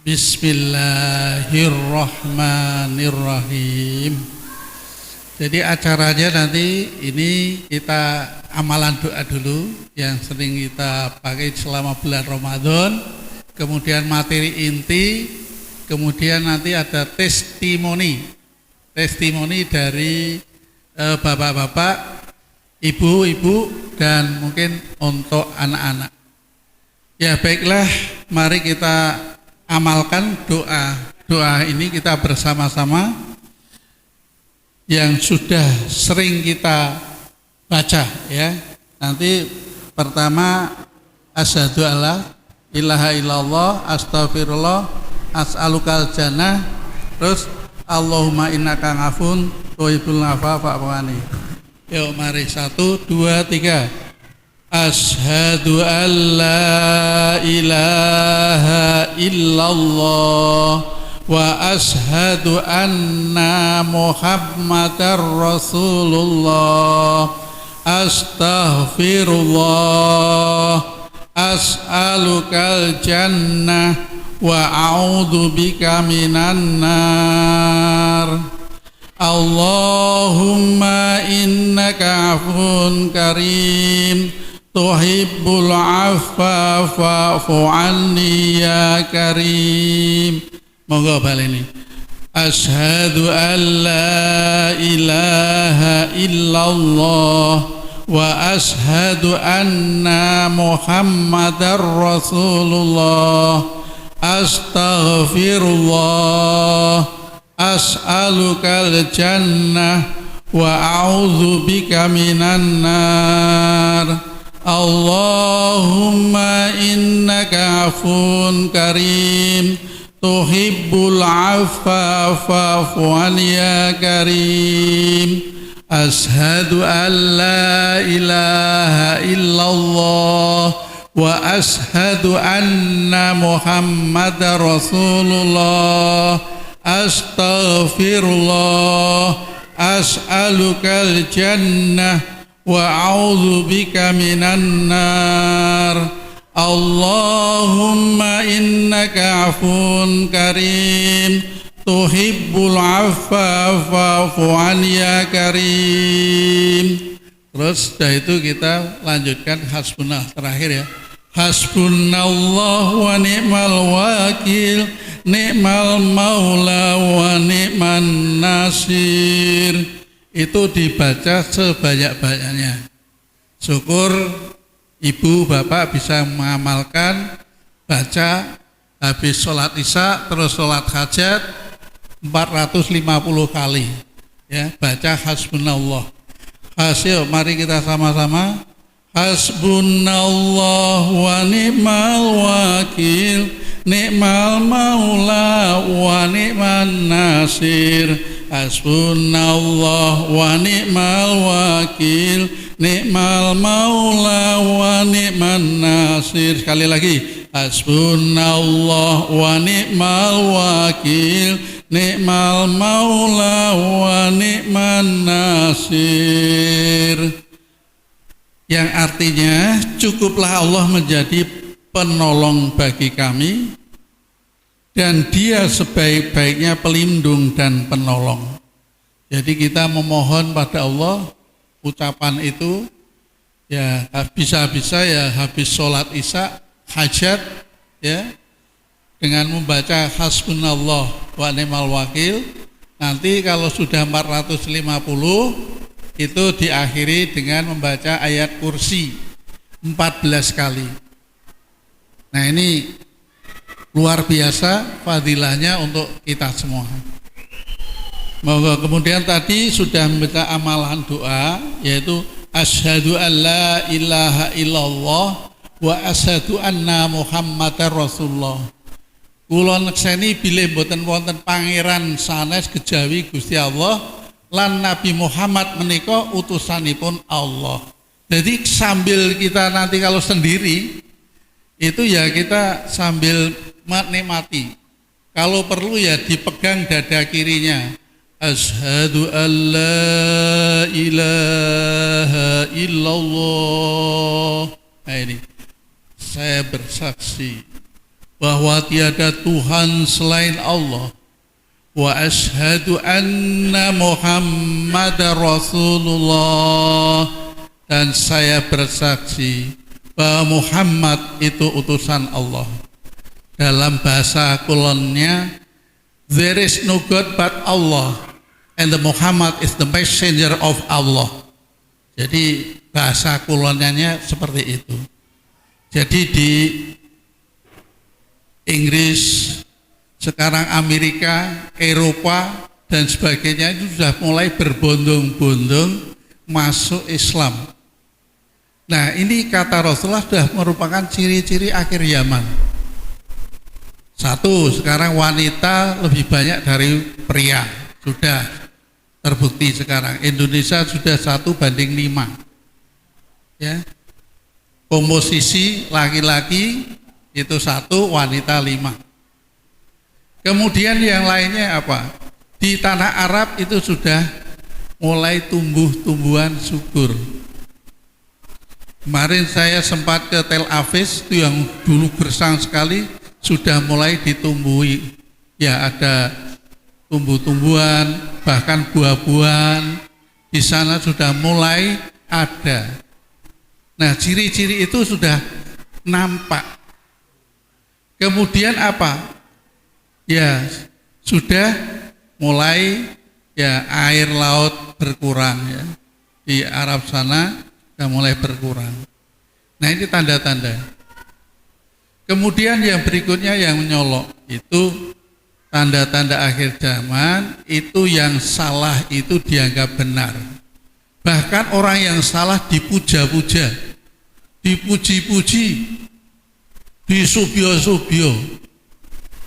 Bismillahirrahmanirrahim. Jadi acaranya nanti ini kita amalan doa dulu yang sering kita pakai selama bulan Ramadan. Kemudian materi inti, kemudian nanti ada testimoni dari bapak-bapak, ibu-ibu, dan mungkin untuk anak-anak. Ya baiklah, mari kita amalkan doa ini kita bersama-sama yang sudah sering kita baca ya. Nanti pertama asyhadu alla ilaha illallah astagfirullah as'alukal jannah, terus Allahumma innaka ngafun tuhibbul afwa fa'fu anni. Yuk mari 1 2 3. Asyhadu an la ilaha illallah wa asyhadu anna Muhammadar Rasulullah. Astaghfirullah as'alukal jannah wa a'udzu bika minan nar. Allahumma innaka afun karim tuhibbul afwa fa'fu anni ya karim. Monggo baleni. Asyhadu an la ilaha illallah wa asyhadu anna Muhammadar Rasulullah. Astaghfirullah as'alukal jannah wa a'udzu bika minan nar. Allahumma innaka afun karim tuhibbul afwa fa'fu anni ya karim. Asyhadu an la ilaha illallah wa asyhadu anna Muhammadar Rasulullah. Astaghfirullah as'alukal jannah wa a'udzu bika minan nar. Allahumma innaka afun karim tuhibbul afwa fa'fu anni ya karim. Terus setelah itu kita lanjutkan hasbunallah terakhir ya. Hasbunallah wa ni'mal wakil, ni'mal maula wa ni'man nasir. Itu dibaca sebanyak-banyaknya. Syukur ibu bapak bisa mengamalkan, baca habis sholat isya terus sholat hajat 450 kali ya, baca hasbunallah. Hasil mari kita sama-sama. Hasbunallah wa ni'mal wakil, ni'mal maula wa ni'man nasir. Hasbunallah wa ni'mal wakil, ni'mal maula wa ni'man nasir. Sekali lagi. Hasbunallah wa ni'mal wakil, ni'mal maula wa ni'man nasir. Yang artinya cukuplah Allah menjadi penolong bagi kami dan Dia sebaik-baiknya pelindung dan penolong. Jadi kita memohon pada Allah, ucapan itu ya bisa-bisa ya habis sholat isya hajat ya, dengan membaca hasbunallah wa ni'mal wakil. Nanti kalau sudah 450 itu diakhiri dengan membaca ayat kursi 14 kali. Nah ini luar biasa fadilahnya untuk kita semua. Kemudian tadi sudah membaca amalan doa, yaitu asyhadu an la ilaha illallah wa asyhadu anna Muhammadar Rasulullah. Kula nekseni bilih mboten wonten pangeran sanes kejawi Gusti Allah lan Nabi Muhammad menika utusanipun Allah. Jadi sambil kita nanti kalau sendiri itu ya kita sambil menikmati. Kalau perlu ya dipegang dada kirinya. Asyhadu an la ilaha illallah. Nah ini saya bersaksi bahwa tiada Tuhan selain Allah, wa asyhadu anna Muhammadar Rasulullah, dan saya bersaksi bahwa Muhammad itu utusan Allah. Dalam bahasa kulonnya, there is no God but Allah, and the Muhammad is the messenger of Allah. Jadi bahasa kulonnya seperti itu. Jadi di Inggris, sekarang Amerika, Eropa dan sebagainya itu sudah mulai berbondong-bondong masuk Islam. Nah, ini kata Rasulullah sudah merupakan ciri-ciri akhir zaman. Satu, sekarang wanita lebih banyak dari pria, sudah terbukti sekarang. Indonesia sudah 1:5. Ya. Komposisi laki-laki itu 1, wanita 5. Kemudian yang lainnya apa? Di tanah Arab itu sudah mulai tumbuh-tumbuhan subur. Kemarin saya sempat ke Tel Aviv, itu yang dulu gersang sekali, sudah mulai ditumbuhi. Ya, ada tumbuh-tumbuhan, bahkan buah-buahan di sana sudah mulai ada. Nah, ciri-ciri itu sudah nampak. Kemudian apa? Ya, sudah mulai ya air laut berkurang ya. Di Arab sana sudah mulai berkurang. Nah, ini tanda-tanda. Kemudian yang berikutnya yang menyolok itu tanda-tanda akhir zaman, itu yang salah itu dianggap benar. Bahkan orang yang salah dipuja-puja, dipuji-puji, disubyo-subyo.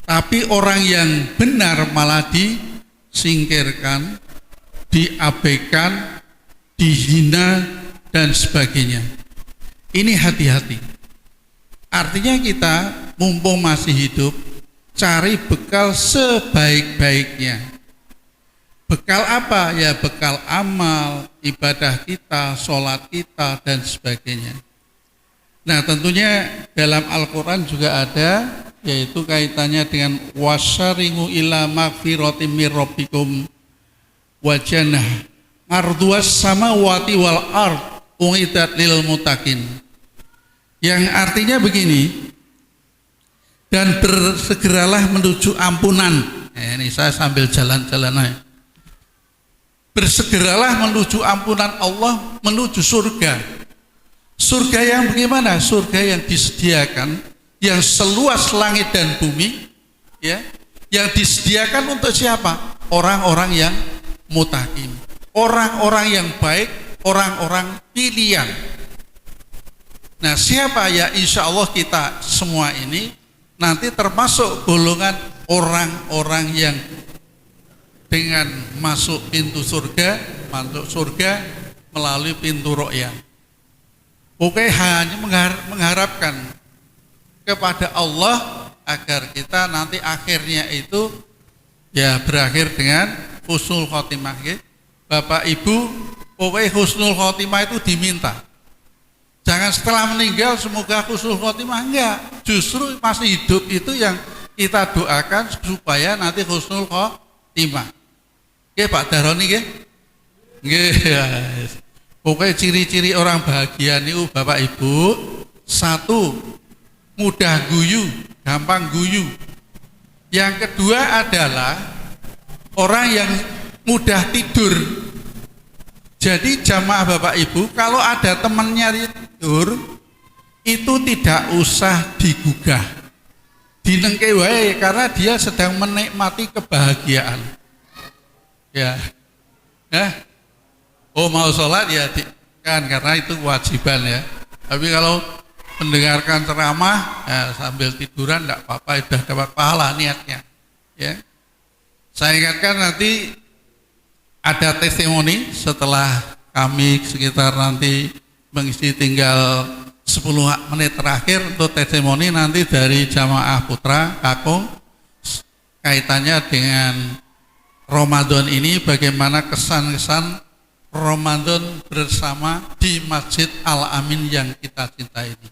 Tapi orang yang benar malah disingkirkan, diabaikan, dihina dan sebagainya. Ini hati-hati. Artinya kita mumpung masih hidup, cari bekal sebaik-baiknya. Bekal apa? Ya bekal amal, ibadah kita, sholat kita dan sebagainya. Nah, tentunya dalam Al-Quran juga ada, yaitu kaitannya dengan wasyari'u ila magfiratim mir rabbikum wa jannah arduas samawati wal ard uiddat lil muttaqin. Yang artinya begini, dan bersegeralah menuju ampunan. Ini saya sambil jalan-jalan aja. Bersegeralah menuju ampunan Allah, menuju surga. Surga yang bagaimana? Surga yang disediakan, yang seluas langit dan bumi, ya, yang disediakan untuk siapa? Orang-orang yang muttaqin, orang-orang yang baik, orang-orang pilihan. Nah, siapa ya? Insya Allah kita semua ini nanti termasuk golongan orang-orang yang dengan masuk pintu surga, masuk surga melalui pintu ro'yah. Oke, hanya mengharapkan kepada Allah agar kita nanti akhirnya itu ya berakhir dengan husnul khotimah. Bapak Ibu, pokoknya husnul khotimah itu diminta. Jangan setelah meninggal semoga husnul khotimah, enggak. Justru masih hidup itu yang kita doakan supaya nanti husnul khotimah. Oke, Pak Daroni nggih? Nggih. Pokoknya ciri-ciri orang bahagia niku Bapak Ibu, satu, mudah guyu, gampang guyu. Yang kedua adalah orang yang mudah tidur. Jadi jamaah Bapak Ibu, kalau ada temannya tidur, itu tidak usah digugah, dinengke wae, karena dia sedang menikmati kebahagiaan. Ya, oh mau sholat ya kan, karena itu kewajiban ya. Tapi kalau mendengarkan ceramah ya, sambil tiduran tidak apa-apa, sudah dapat pahala niatnya. Ya, saya ingatkan nanti ada testimoni setelah kami sekitar nanti mengisi tinggal 10 menit terakhir untuk testimoni nanti dari Jamaah Putra Kakung kaitannya dengan Ramadan ini, bagaimana kesan-kesan Ramadan bersama di Masjid Al-Amin yang kita cintai ini.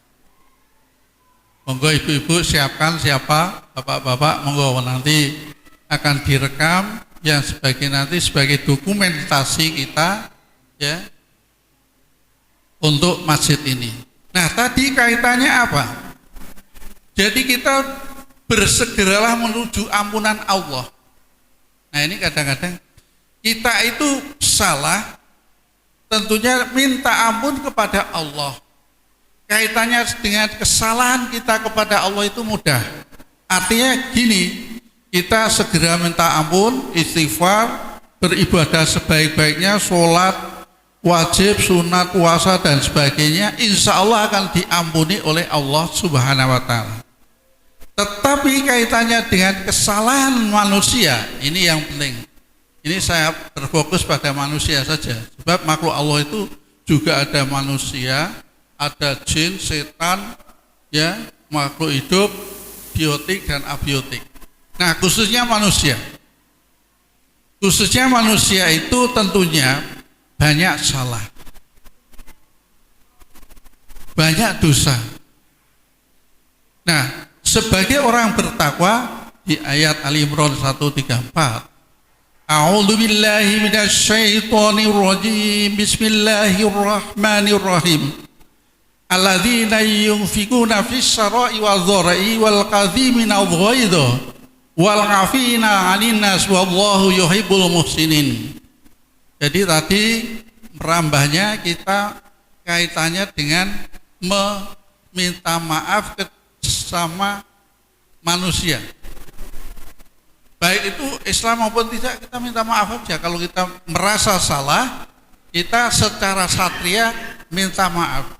Monggo ibu-ibu siapkan, siapa bapak-bapak, monggo nanti akan direkam yang sebagai nanti sebagai dokumentasi kita ya untuk masjid ini. Nah, tadi kaitannya apa? Jadi kita bersegeralah menuju ampunan Allah. Nah, ini kadang-kadang kita itu salah, tentunya minta ampun kepada Allah. Kaitannya dengan kesalahan kita kepada Allah itu mudah. Artinya gini, kita segera minta ampun, istighfar, beribadah sebaik-baiknya, sholat, wajib, sunat, puasa dan sebagainya, insya Allah akan diampuni oleh Allah Subhanahu wa Ta'ala. Tetapi kaitannya dengan kesalahan manusia, ini yang penting. Ini saya berfokus pada manusia saja, sebab makhluk Allah itu juga ada manusia, ada jin, setan, ya, makhluk hidup, biotik dan abiotik. Nah, khususnya manusia. Khususnya manusia itu tentunya banyak salah, banyak dosa. Nah, sebagai orang bertakwa di ayat Ali Imran 134, A'udzu billahi minasyaitonir rajim. Bismillahirrahmanirrahim. Alladzina yunfikuna fis sarai wal dharai wal qadhimina al-ghaidha wal 'afina 'anil nas wallahu yuhibbul muhsinin. Jadi tadi merambahnya kita kaitannya dengan meminta maaf ke sama manusia. Baik itu Islam maupun tidak, kita minta maaf saja. Kalau kita merasa salah, kita secara satria minta maaf.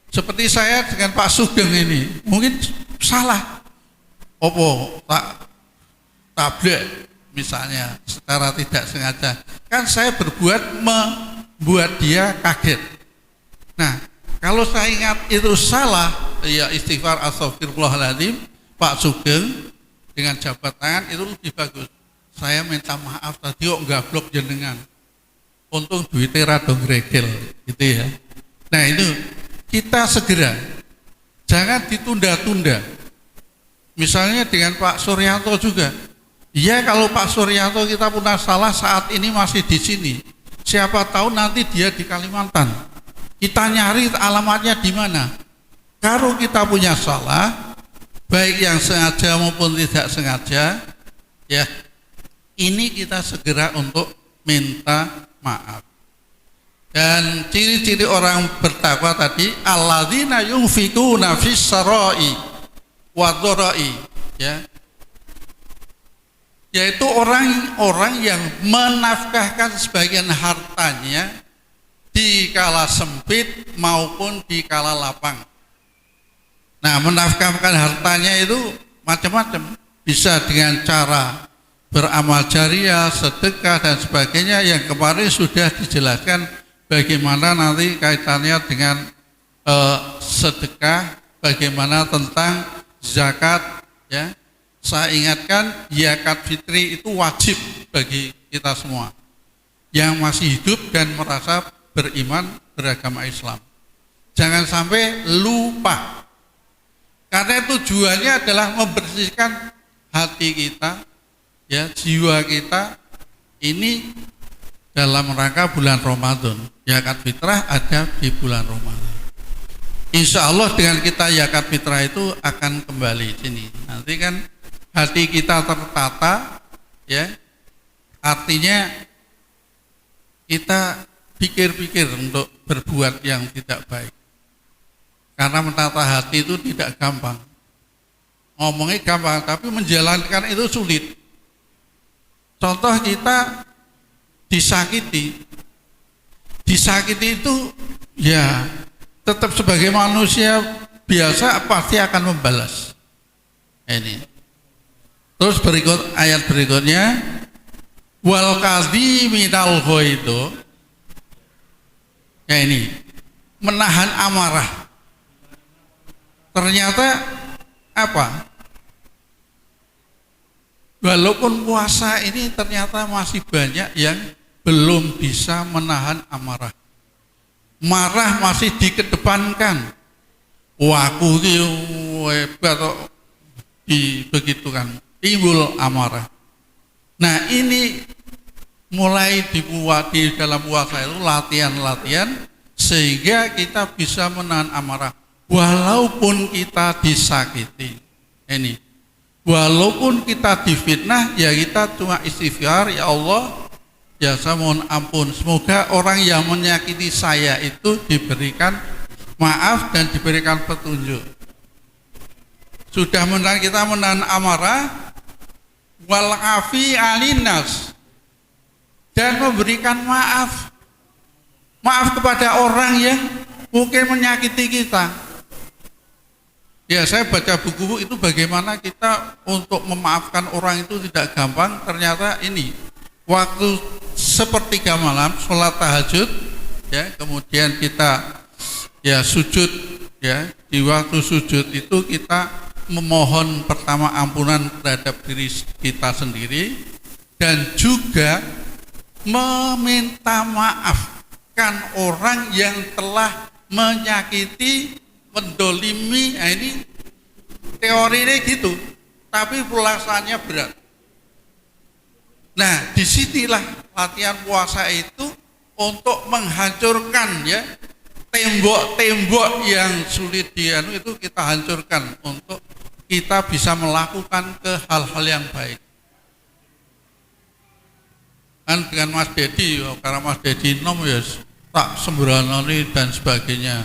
Seperti saya dengan Pak Sugeng ini, mungkin salah. Tablik misalnya secara tidak sengaja. Kan saya membuat dia kaget. Nah, kalau saya ingat itu salah, ya istighfar astagfirullahaladzim, Pak Sugeng dengan jabat tangan itu lebih bagus. Saya minta maaf tadi kok gablok jenengan. Untung duitnya rada gregel gitu ya. Nah, itu kita segera, jangan ditunda-tunda. Misalnya dengan Pak Suryanto juga. Ya, kalau Pak Suryanto kita punya salah saat ini masih di sini. Siapa tahu nanti dia di Kalimantan. Kita nyari alamatnya di mana. Kalau kita punya salah, baik yang sengaja maupun tidak sengaja, ya ini kita segera untuk minta maaf. Dan ciri-ciri orang bertakwa tadi, alladzina yunfikuna fis sarai wadh-dharai, ya, yaitu orang-orang yang menafkahkan sebagian hartanya di kala sempit maupun di kala lapang. Nah, menafkahkan hartanya itu macam-macam, bisa dengan cara beramal jariah, sedekah dan sebagainya yang kemarin sudah dijelaskan bagaimana nanti kaitannya dengan sedekah, bagaimana tentang zakat, ya. Saya ingatkan zakat fitri itu wajib bagi kita semua yang masih hidup dan merasa beriman beragama Islam. Jangan sampai lupa. Karena tujuannya adalah membersihkan hati kita, ya, jiwa kita ini dalam rangka bulan Ramadan. Zakat fitrah ada di bulan Ramadan. Insya Allah dengan kita zakat fitrah itu akan kembali sini. Nanti kan hati kita tertata, ya. Artinya kita pikir-pikir untuk berbuat yang tidak baik. Karena menata hati itu tidak gampang. Ngomongnya gampang, tapi menjalankan itu sulit. Contoh kita disakiti itu ya tetap sebagai manusia biasa pasti akan membalas. Ini. Terus ayat berikutnya, wal kadhiminal ghaidha. Ya, ini menahan amarah. Ternyata apa? Walaupun puasa ini ternyata masih banyak yang belum bisa menahan amarah. Marah masih dikedepankan. Waku ki hebat kok dibegitukan, timbul amarah. Nah ini mulai dibuat di dalam puasa itu latihan-latihan sehingga kita bisa menahan amarah walaupun kita disakiti. Ini walaupun kita difitnah ya kita cuma istighfar, ya Allah ya saya mohon ampun, semoga orang yang menyakiti saya itu diberikan maaf dan diberikan petunjuk. Sudah kita menahan amarah, wal afi alinas, dan memberikan maaf kepada orang yang mungkin menyakiti kita. Ya saya baca buku itu bagaimana kita untuk memaafkan orang itu tidak gampang. Ternyata ini waktu sepertiga malam sholat tahajud ya, kemudian kita ya sujud ya, di waktu sujud itu kita memohon pertama ampunan terhadap diri kita sendiri dan juga meminta maafkan orang yang telah menyakiti, mendolimi. Nah, ini teori ini gitu, tapi pelaksanaannya berat. Nah, disinilah latihan puasa itu untuk menghancurkan ya tembok-tembok yang sulit itu kita hancurkan untuk kita bisa melakukan ke hal-hal yang baik. Kan dengan Mas Dedi, karena Mas Dedi nom ya tak sembrono dan sebagainya.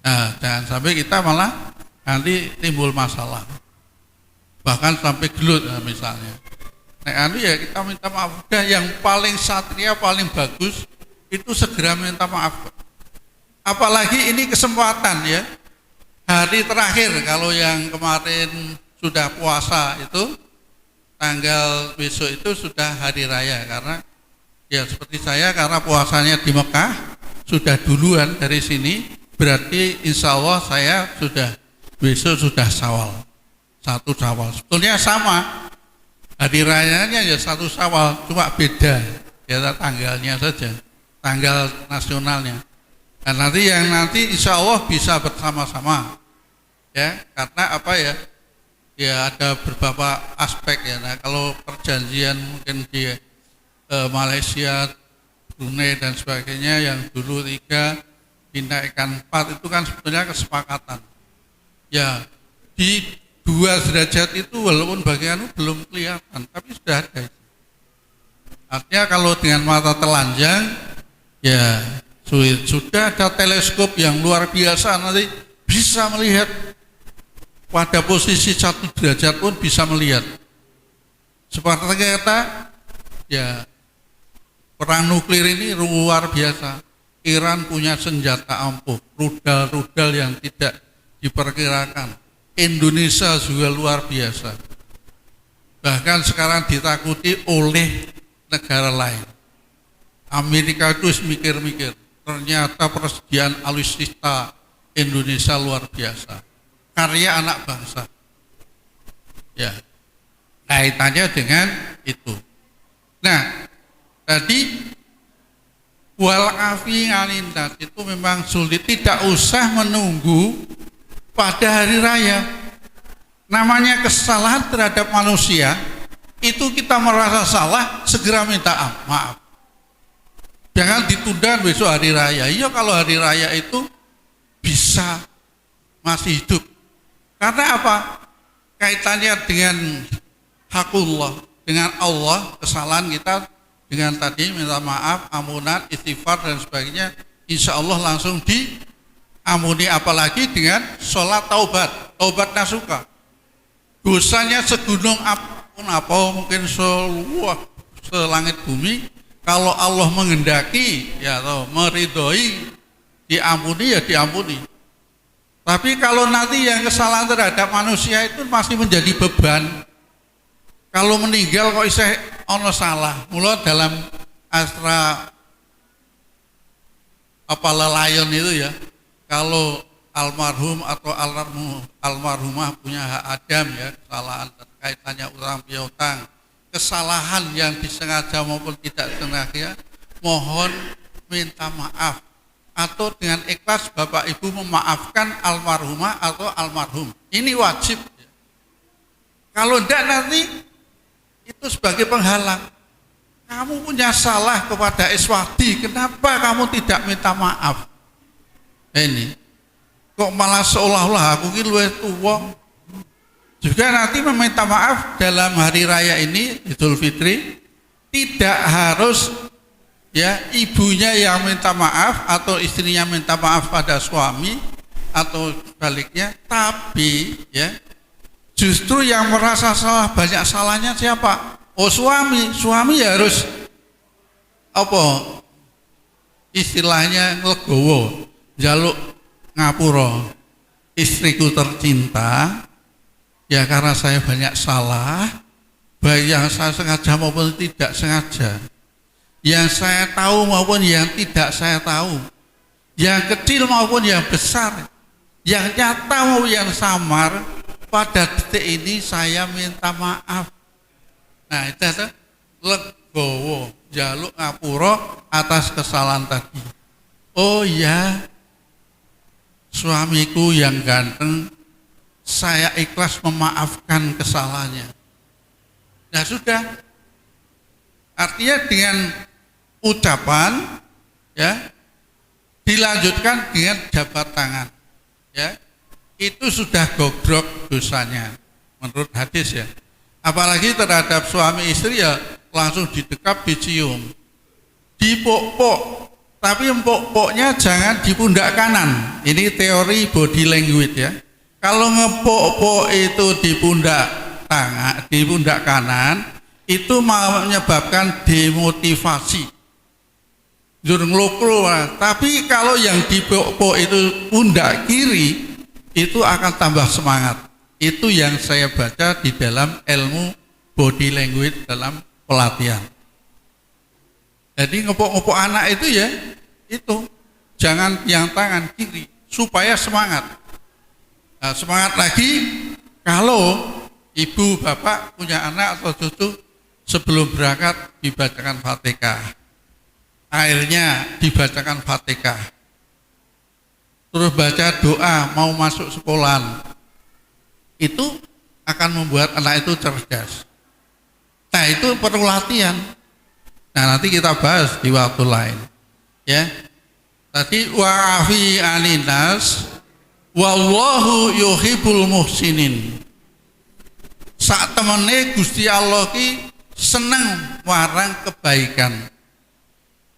Nah, jangan sampai kita malah nanti timbul masalah, bahkan sampai gelut misalnya. Nah, ya kita minta maaf. Dan yang paling satria, paling bagus itu segera minta maaf. Apalagi ini kesempatan ya, hari terakhir kalau yang kemarin sudah puasa itu tanggal besok itu sudah hari raya, karena ya seperti saya karena puasanya di Mekah sudah duluan dari sini, berarti insya Allah saya sudah besok sudah Syawal, 1 Syawal. Sebetulnya sama, hari rayanya ya 1 Syawal, cuma beda ya tanggalnya saja, tanggal nasionalnya. Dan nanti insya Allah bisa bersama-sama ya, karena apa ya, ya ada beberapa aspek ya. Nah kalau perjanjian mungkin di Malaysia, Brunei dan sebagainya yang dulu 3 dinaikkan 4 itu kan sebetulnya kesepakatan ya, di 2 derajat itu walaupun bagian belum kelihatan tapi sudah ada. Artinya kalau dengan mata telanjang ya sudah ada teleskop yang luar biasa, nanti bisa melihat pada posisi 1 derajat pun bisa melihat. Seperti kata ya, perang nuklir ini luar biasa. Iran punya senjata ampuh, rudal-rudal yang tidak diperkirakan. Indonesia juga luar biasa. Bahkan sekarang ditakuti oleh negara lain. Amerika itu mikir-mikir, ternyata persediaan alutsista Indonesia luar biasa. Karya anak bangsa. Ya, kaitannya dengan itu. Nah, tadi wal afi anindas itu memang sulit, tidak usah menunggu pada hari raya. Namanya kesalahan terhadap manusia, itu kita merasa salah, segera minta maaf. Jangan ditunda besok hari raya. Iya kalau hari raya itu bisa masih hidup. Karena apa? Kaitannya dengan hakullah, dengan Allah, kesalahan kita dengan tadi minta maaf, ampunan, istighfar dan sebagainya, insya Allah langsung diampuni. Apalagi dengan sholat taubat nasuka. Dosanya segunung apapun, mungkin selangit bumi, kalau Allah menghendaki ya atau meridhoi diampuni ya diampuni. Tapi kalau nanti yang kesalahan terhadap manusia itu masih menjadi beban, kalau meninggal kok isih ono salah. Mula dalam astra apa lelayon itu ya, kalau almarhum atau almarhumah punya hak adam ya, kesalahan kaitannya utang piutang, kesalahan yang disengaja maupun tidak sengaja, mohon minta maaf atau dengan ikhlas Bapak Ibu memaafkan almarhumah atau almarhum. Ini wajib. Kalau tidak nanti itu sebagai penghalang. Kamu punya salah kepada Iswadi, kenapa kamu tidak minta maaf? Ini kok malah seolah-olah aku ini luwih tua. Juga nanti meminta maaf dalam hari raya ini Idul Fitri tidak harus ya ibunya yang minta maaf atau istrinya minta maaf pada suami atau sebaliknya, tapi ya justru yang merasa salah banyak salahnya siapa? Oh suami ya harus apa istilahnya nglegowo njaluk ngapura, istriku tercinta, ya karena saya banyak salah, baik yang saya sengaja maupun tidak sengaja, yang saya tahu maupun yang tidak saya tahu, yang kecil maupun yang besar, yang nyata maupun yang samar, pada detik ini saya minta maaf. Nah itu legowo, jaluk ngapura atas kesalahan tadi. Oh ya, suamiku yang ganteng, saya ikhlas memaafkan kesalahannya. Nah sudah, artinya dengan ucapan ya dilanjutkan dengan jabat tangan, ya itu sudah gogrok dosanya menurut hadis ya. Apalagi terhadap suami istri ya langsung didekap, dicium, dipok-pok, tapi empok-poknya jangan di pundak kanan. Ini teori body language ya. Kalau ngepok-pok itu di pundak kanan, itu menyebabkan demotivasi. Tapi kalau yang dipok-pok itu pundak kiri, itu akan tambah semangat. Itu yang saya baca di dalam ilmu body language dalam pelatihan. Jadi ngepok-ngepok anak itu ya, itu jangan yang tangan kiri supaya semangat. Nah, semangat lagi kalau ibu bapak punya anak atau cucu, sebelum berangkat dibacakan Fatihah, akhirnya dibacakan Fatihah, terus baca doa mau masuk sekolah, itu akan membuat anak itu cerdas. Nah itu perlu latihan. Nah nanti kita bahas di waktu lain ya. Tadi wa'afi aninas wallahu yuhibbul muhsinin. Saat temene Gusti Allah ki seneng warang kebaikan.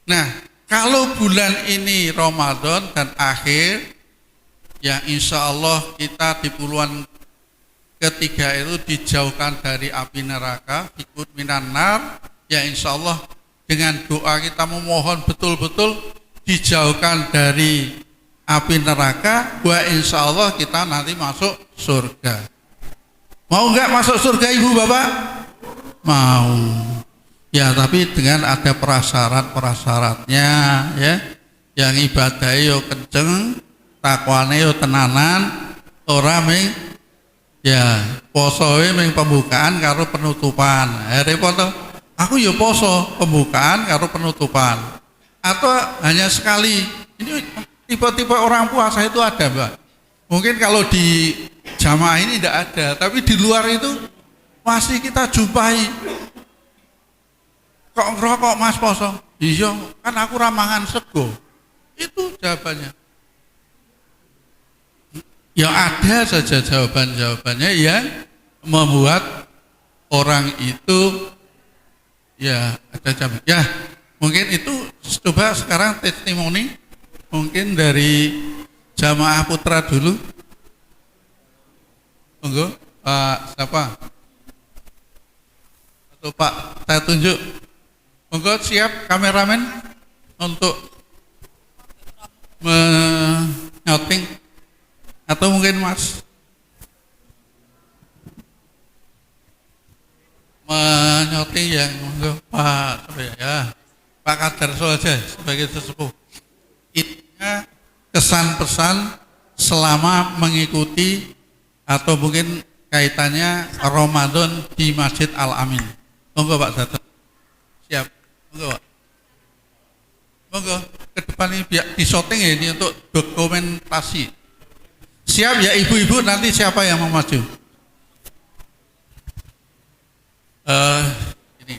Nah kalau bulan ini Ramadan dan akhir, ya insya Allah kita di puluhan ketiga itu dijauhkan dari api neraka, ikut minan nar, ya insya Allah dengan doa kita memohon betul-betul dijauhkan dari api neraka, wa insya Allah kita nanti masuk surga. Mau enggak masuk surga ibu bapak? Mau. Ya tapi dengan ada prasyarat-prasyaratnya ya. Yang ibadah yo kenceng, takwane yo tenanan, ora ming ya posoe ming pembukaan karo penutupan. Repot to. Aku yo poso pembukaan karo penutupan. Atau hanya sekali. Ini tipe-tipe orang puasa itu ada, Mbak. Mungkin kalau di jamaah ini tidak ada, tapi di luar itu masih kita jumpai. Kok ngerokok mas poso? Iya, kan aku ramangan sego. Itu jawabannya. Ya ada saja jawaban-jawabannya yang membuat orang itu ya ada jawab. Ya mungkin itu coba sekarang testimoni mungkin dari jamaah putra dulu. Tunggu Pak siapa? Atau Pak saya tunjuk. Monggo siap kameramen untuk menyoting atau mungkin Mas menyoting yang monggo Pak ya Pak Kadarso aja sebagai sesepuh. Intinya kesan pesan selama mengikuti atau mungkin kaitannya Ramadan di Masjid Al Amin. Monggo Pak Dato. Siap. Monggo Pak. Monggo ke depan ini biar di shooting ya ini untuk dokumentasi. Siap ya ibu-ibu, nanti siapa yang mau maju? Ini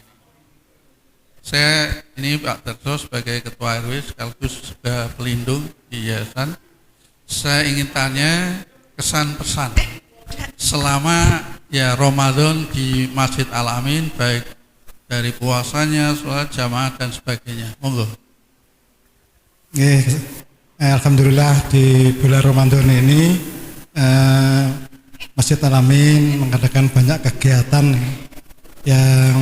saya ini Pak Terso sebagai Ketua RW sekaligus juga pelindung di yayasan. Saya ingin tanya kesan pesan selama ya Ramadan di Masjid Al Amin, baik dari puasanya, sholat jamaah dan sebagainya. Monggo. Alhamdulillah di bulan Ramadan ini Masjid Al Amin mengadakan banyak kegiatan yang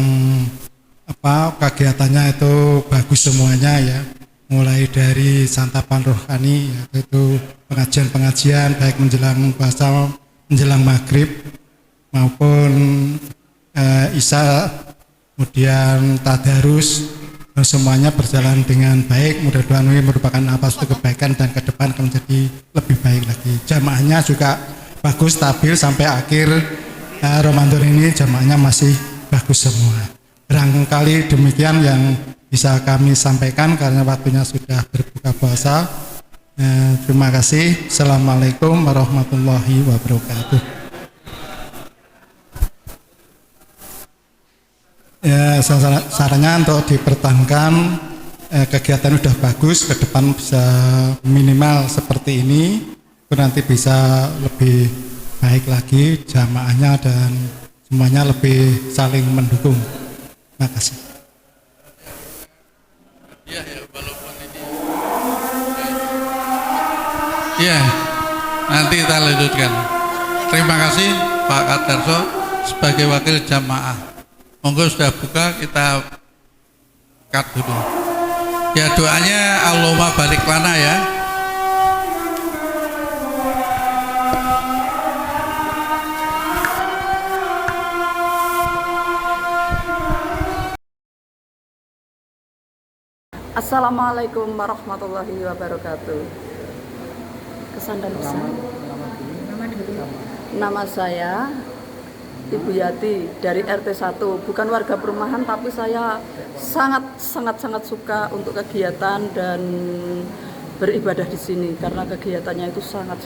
kegiatannya itu bagus semuanya ya, mulai dari santapan rohani yaitu pengajian-pengajian baik menjelang puasa, menjelang maghrib maupun isya, kemudian tadarus, semuanya berjalan dengan baik. Mudah-mudahan ini merupakan satu kebaikan dan ke depan akan menjadi lebih baik lagi. Jamaahnya juga bagus, stabil sampai akhir Ramadan ini, jamaahnya masih bagus semua. Barangkali demikian yang bisa kami sampaikan karena waktunya sudah berbuka puasa. Terima kasih. Assalamualaikum warahmatullahi wabarakatuh. Ya, sarannya untuk dipertahankan, kegiatan udah bagus, ke depan bisa minimal seperti ini, itu nanti bisa lebih baik lagi jamaahnya dan semuanya lebih saling mendukung. Terima kasih. Ya, walaupun ini. Ya, nanti kita lanjutkan. Terima kasih Pak Kadarso sebagai wakil jamaah. Monggo sudah buka, kita cut dulu. Ya, doanya Allahumma barik lana ya. Assalamualaikum warahmatullahi wabarakatuh. Kesan dan pesan. Nama saya Ibu Yati dari RT 1, bukan warga perumahan, tapi saya sangat suka untuk kegiatan dan beribadah di sini karena kegiatannya itu sangat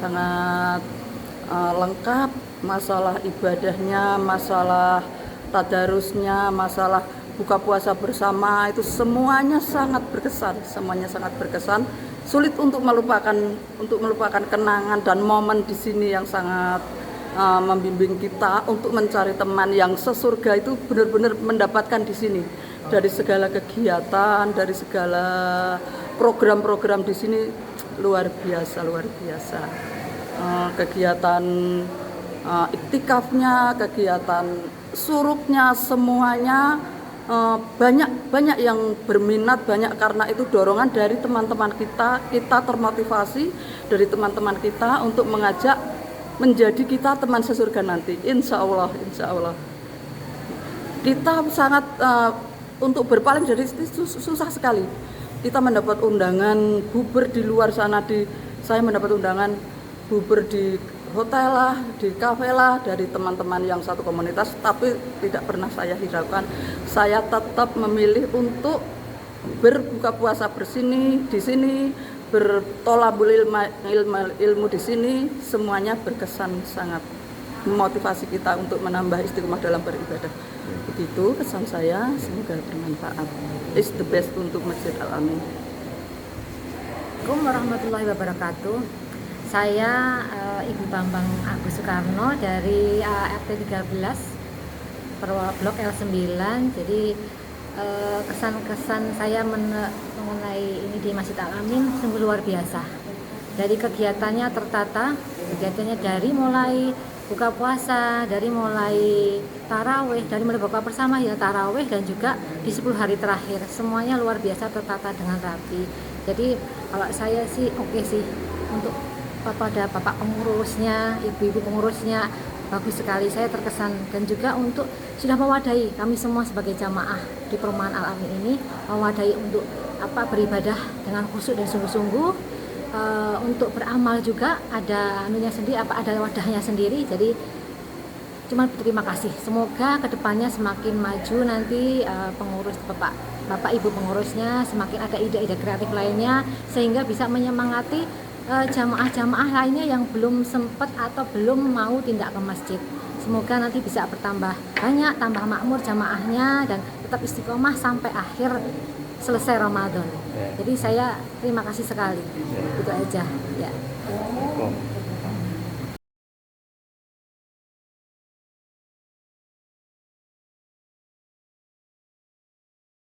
lengkap, masalah ibadahnya, masalah tadarusnya, masalah buka puasa bersama, itu semuanya sangat berkesan, sulit untuk melupakan kenangan dan momen di sini yang sangat membimbing kita untuk mencari teman yang sesurga. Itu benar-benar mendapatkan di sini, dari segala kegiatan, dari segala program-program di sini luar biasa. Kegiatan iktikafnya, kegiatan suruknya, semuanya banyak yang berminat, banyak karena itu dorongan dari teman-teman kita termotivasi dari teman-teman kita untuk mengajak menjadi kita teman sesurga nanti, insya Allah. Kita sangat untuk berpaling dari itu susah sekali. Kita mendapat undangan buber di luar sana, saya mendapat undangan buber di hotel lah, di kafe lah, dari teman-teman yang satu komunitas, tapi tidak pernah saya hiraukan. Saya tetap memilih untuk berbuka puasa di sini, bertolabul ilmu di sini, semuanya berkesan, sangat memotivasi kita untuk menambah istiqomah dalam beribadah. Begitu kesan saya, semoga bermanfaat. It's the best untuk Masjid Al Amin. Assalamualaikum warahmatullahi wabarakatuh. Saya Ibu Bambang Agus Soekarno dari RT 13 Blok L9. Jadi kesan-kesan saya mengenai ini di Masjid Al Amin sungguh luar biasa. Dari kegiatannya tertata, kegiatannya dari mulai buka puasa, dari mulai taraweh, dari mulai buka bersama ya taraweh, dan juga di 10 hari terakhir semuanya luar biasa tertata dengan rapi. Jadi kalau saya sih oke sih, untuk pada bapak pengurusnya, ibu-ibu pengurusnya bagus sekali, saya terkesan. Dan juga untuk sudah mewadahi kami semua sebagai jamaah di perumahan Al Amin ini, mewadahi untuk beribadah dengan khusyuk dan sungguh-sungguh. Untuk beramal juga ada anunya sendiri, ada wadahnya sendiri. Jadi cuma berterima kasih. Semoga kedepannya semakin maju nanti pengurus Bapak Ibu pengurusnya semakin ada ide-ide kreatif lainnya sehingga bisa menyemangati jamaah-jamaah lainnya yang belum sempat atau belum mau tindak ke masjid. Semoga nanti bisa bertambah banyak, tambah makmur jamaahnya dan tetap istiqomah sampai akhir selesai Ramadan. Jadi saya terima kasih sekali. Itu aja ya.